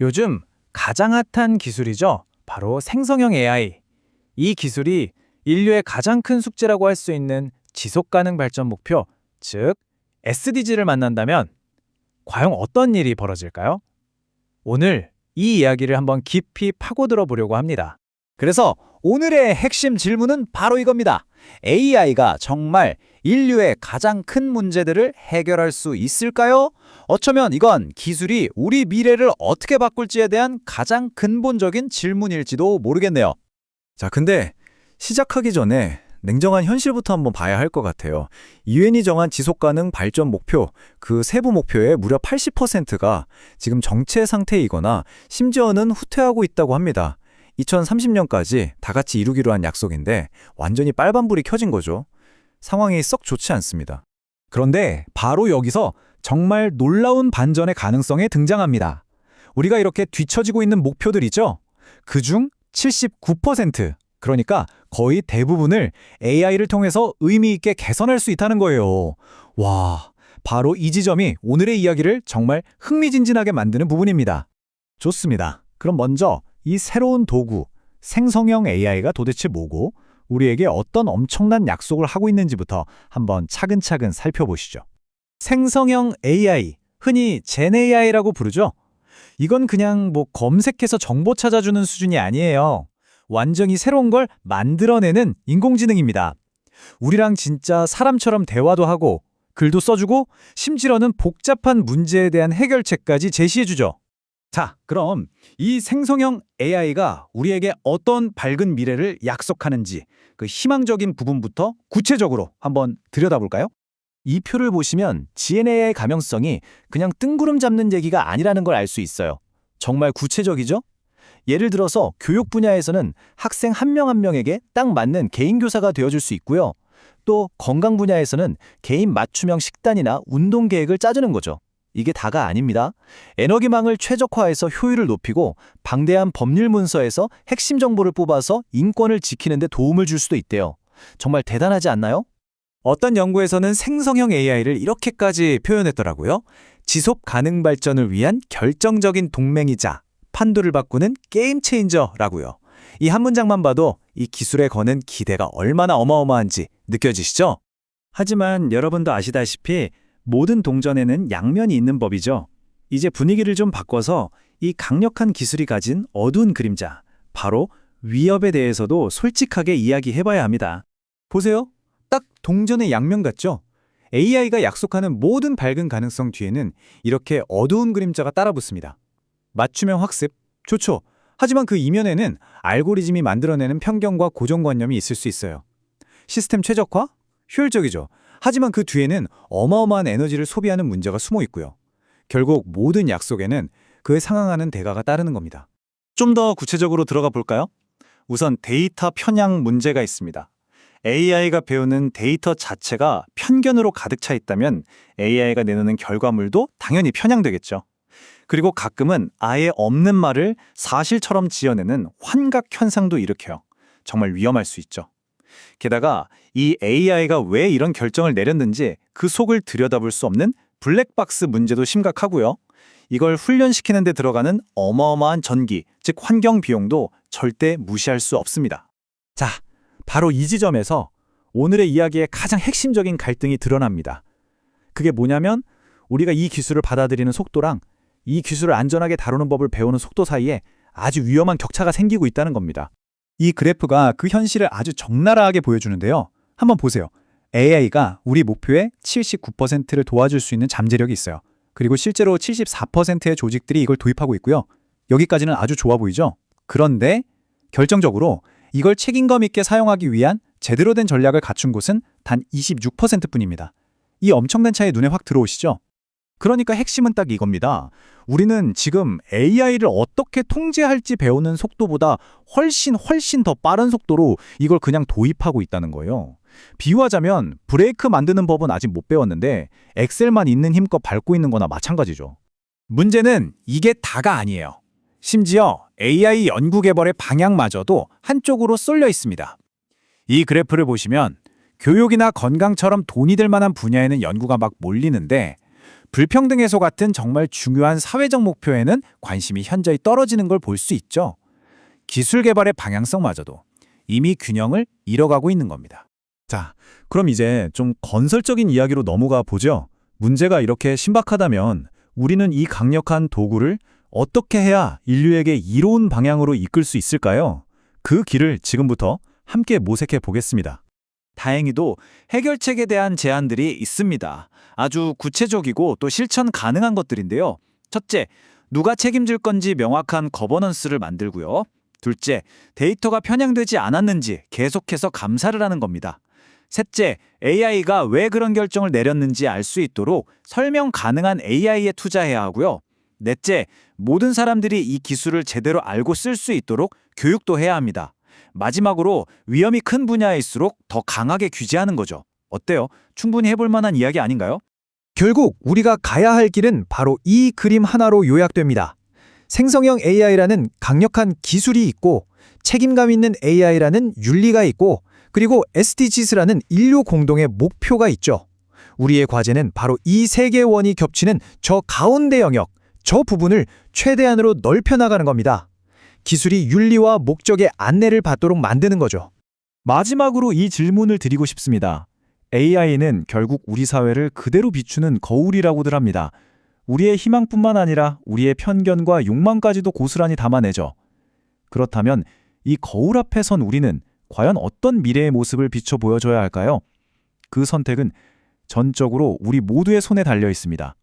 요즘 가장 핫한 기술이죠. 바로 생성형 AI. 이 기술이 인류의 가장 큰 숙제라고 할 수 있는 지속 가능 발전 목표, 즉 SDG를 만난다면 과연 어떤 일이 벌어질까요? 오늘 이 이야기를 한번 깊이 파고들어 보려고 합니다. 그래서 오늘의 핵심 질문은 바로 이겁니다. AI가 정말 인류의 가장 큰 문제들을 해결할 수 있을까요? 어쩌면 이건 기술이 우리 미래를 어떻게 바꿀지에 대한 가장 근본적인 질문일지도 모르겠네요. 자, 근데 시작하기 전에 냉정한 현실부터 한번 봐야 할 것 같아요. 유엔이 정한 지속가능 발전 목표, 그 세부 목표의 무려 80%가 지금 정체 상태이거나 심지어는 후퇴하고 있다고 합니다. 2030년까지 다 같이 이루기로 한 약속인데 완전히 빨간불이 켜진 거죠. 상황이 썩 좋지 않습니다. 그런데 바로 여기서 정말 놀라운 반전의 가능성이 등장합니다. 우리가 이렇게 뒤처지고 있는 목표들이죠. 그중 79%, 그러니까 거의 대부분을 AI를 통해서 의미 있게 개선할 수 있다는 거예요. 와, 바로 이 지점이 오늘의 이야기를 정말 흥미진진하게 만드는 부분입니다. 좋습니다. 그럼 먼저 이 새로운 도구, 생성형 AI가 도대체 뭐고 우리에게 어떤 엄청난 약속을 하고 있는지부터 한번 차근차근 살펴보시죠. 생성형 AI, 흔히 젠 AI라고 부르죠. 이건 그냥 검색해서 정보 찾아주는 수준이 아니에요. 완전히 새로운 걸 만들어내는 인공지능입니다. 우리랑 진짜 사람처럼 대화도 하고 글도 써주고 심지어는 복잡한 문제에 대한 해결책까지 제시해주죠. 자, 그럼 이 생성형 AI가 우리에게 어떤 밝은 미래를 약속하는지 그 희망적인 부분부터 구체적으로 한번 들여다볼까요? 이 표를 보시면 GNA의 가명성이 그냥 뜬구름 잡는 얘기가 아니라는 걸 알 수 있어요. 정말 구체적이죠? 예를 들어서 교육 분야에서는 학생 한 명 한 명에게 딱 맞는 개인 교사가 되어줄 수 있고요. 또 건강 분야에서는 개인 맞춤형 식단이나 운동 계획을 짜주는 거죠. 이게 다가 아닙니다. 에너지망을 최적화해서 효율을 높이고 방대한 법률 문서에서 핵심 정보를 뽑아서 인권을 지키는 데 도움을 줄 수도 있대요. 정말 대단하지 않나요? 어떤 연구에서는 생성형 AI를 이렇게까지 표현했더라고요. 지속 가능 발전을 위한 결정적인 동맹이자 판도를 바꾸는 게임 체인저라고요. 이 한 문장만 봐도 이 기술에 거는 기대가 얼마나 어마어마한지 느껴지시죠? 하지만 여러분도 아시다시피 모든 동전에는 양면이 있는 법이죠. 이제 분위기를 좀 바꿔서 이 강력한 기술이 가진 어두운 그림자, 바로 위협에 대해서도 솔직하게 이야기해봐야 합니다. 보세요. 딱 동전의 양면 같죠? AI가 약속하는 모든 밝은 가능성 뒤에는 이렇게 어두운 그림자가 따라붙습니다. 맞춤형 학습, 좋죠. 하지만 그 이면에는 알고리즘이 만들어내는 편견과 고정관념이 있을 수 있어요. 시스템 최적화? 효율적이죠. 하지만 그 뒤에는 어마어마한 에너지를 소비하는 문제가 숨어 있고요. 결국 모든 약속에는 그에 상응하는 대가가 따르는 겁니다. 좀 더 구체적으로 들어가 볼까요? 우선 데이터 편향 문제가 있습니다. AI가 배우는 데이터 자체가 편견으로 가득 차 있다면 AI가 내놓는 결과물도 당연히 편향되겠죠. 그리고 가끔은 아예 없는 말을 사실처럼 지어내는 환각 현상도 일으켜요. 정말 위험할 수 있죠. 게다가 이 AI가 왜 이런 결정을 내렸는지 그 속을 들여다볼 수 없는 블랙박스 문제도 심각하고요. 이걸 훈련시키는 데 들어가는 어마어마한 전기, 즉 환경 비용도 절대 무시할 수 없습니다. 자, 바로 이 지점에서 오늘의 이야기의 가장 핵심적인 갈등이 드러납니다. 그게 뭐냐면 우리가 이 기술을 받아들이는 속도랑 이 기술을 안전하게 다루는 법을 배우는 속도 사이에 아주 위험한 격차가 생기고 있다는 겁니다. 이 그래프가 그 현실을 아주 적나라하게 보여주는데요. 한번 보세요. AI가 우리 목표의 79%를 도와줄 수 있는 잠재력이 있어요. 그리고 실제로 74%의 조직들이 이걸 도입하고 있고요. 여기까지는 아주 좋아 보이죠? 그런데 결정적으로 이걸 책임감 있게 사용하기 위한 제대로 된 전략을 갖춘 곳은 단 26%뿐입니다. 이 엄청난 차이 눈에 확 들어오시죠? 그러니까 핵심은 딱 이겁니다. 우리는 지금 AI를 어떻게 통제할지 배우는 속도보다 훨씬 더 빠른 속도로 이걸 그냥 도입하고 있다는 거예요. 비유하자면 브레이크 만드는 법은 아직 못 배웠는데 엑셀만 있는 힘껏 밟고 있는 거나 마찬가지죠. 문제는 이게 다가 아니에요. 심지어 AI 연구 개발의 방향마저도 한쪽으로 쏠려 있습니다. 이 그래프를 보시면 교육이나 건강처럼 돈이 될 만한 분야에는 연구가 막 몰리는데 불평등 해소 같은 정말 중요한 사회적 목표에는 관심이 현저히 떨어지는 걸 볼 수 있죠. 기술 개발의 방향성마저도 이미 균형을 잃어가고 있는 겁니다. 자, 그럼 이제 좀 건설적인 이야기로 넘어가 보죠. 문제가 이렇게 신박하다면 우리는 이 강력한 도구를 어떻게 해야 인류에게 이로운 방향으로 이끌 수 있을까요? 그 길을 지금부터 함께 모색해 보겠습니다. 다행히도 해결책에 대한 제안들이 있습니다. 아주 구체적이고 또 실천 가능한 것들인데요. 첫째, 누가 책임질 건지 명확한 거버넌스를 만들고요. 둘째, 데이터가 편향되지 않았는지 계속해서 감사를 하는 겁니다. 셋째, AI가 왜 그런 결정을 내렸는지 알 수 있도록 설명 가능한 AI에 투자해야 하고요. 넷째, 모든 사람들이 이 기술을 제대로 알고 쓸 수 있도록 교육도 해야 합니다. 마지막으로 위험이 큰 분야일수록 더 강하게 규제하는 거죠. 어때요? 충분히 해볼 만한 이야기 아닌가요? 결국 우리가 가야 할 길은 바로 이 그림 하나로 요약됩니다. 생성형 AI라는 강력한 기술이 있고 책임감 있는 AI라는 윤리가 있고 그리고 SDGs라는 인류 공동의 목표가 있죠. 우리의 과제는 바로 이 세 개의 원이 겹치는 저 가운데 영역, 저 부분을 최대한으로 넓혀나가는 겁니다. 기술이 윤리와 목적의 안내를 받도록 만드는 거죠. 마지막으로 이 질문을 드리고 싶습니다. AI는 결국 우리 사회를 그대로 비추는 거울이라고들 합니다. 우리의 희망뿐만 아니라 우리의 편견과 욕망까지도 고스란히 담아내죠. 그렇다면 이 거울 앞에 선 우리는 과연 어떤 미래의 모습을 비춰 보여줘야 할까요? 그 선택은 전적으로 우리 모두의 손에 달려 있습니다.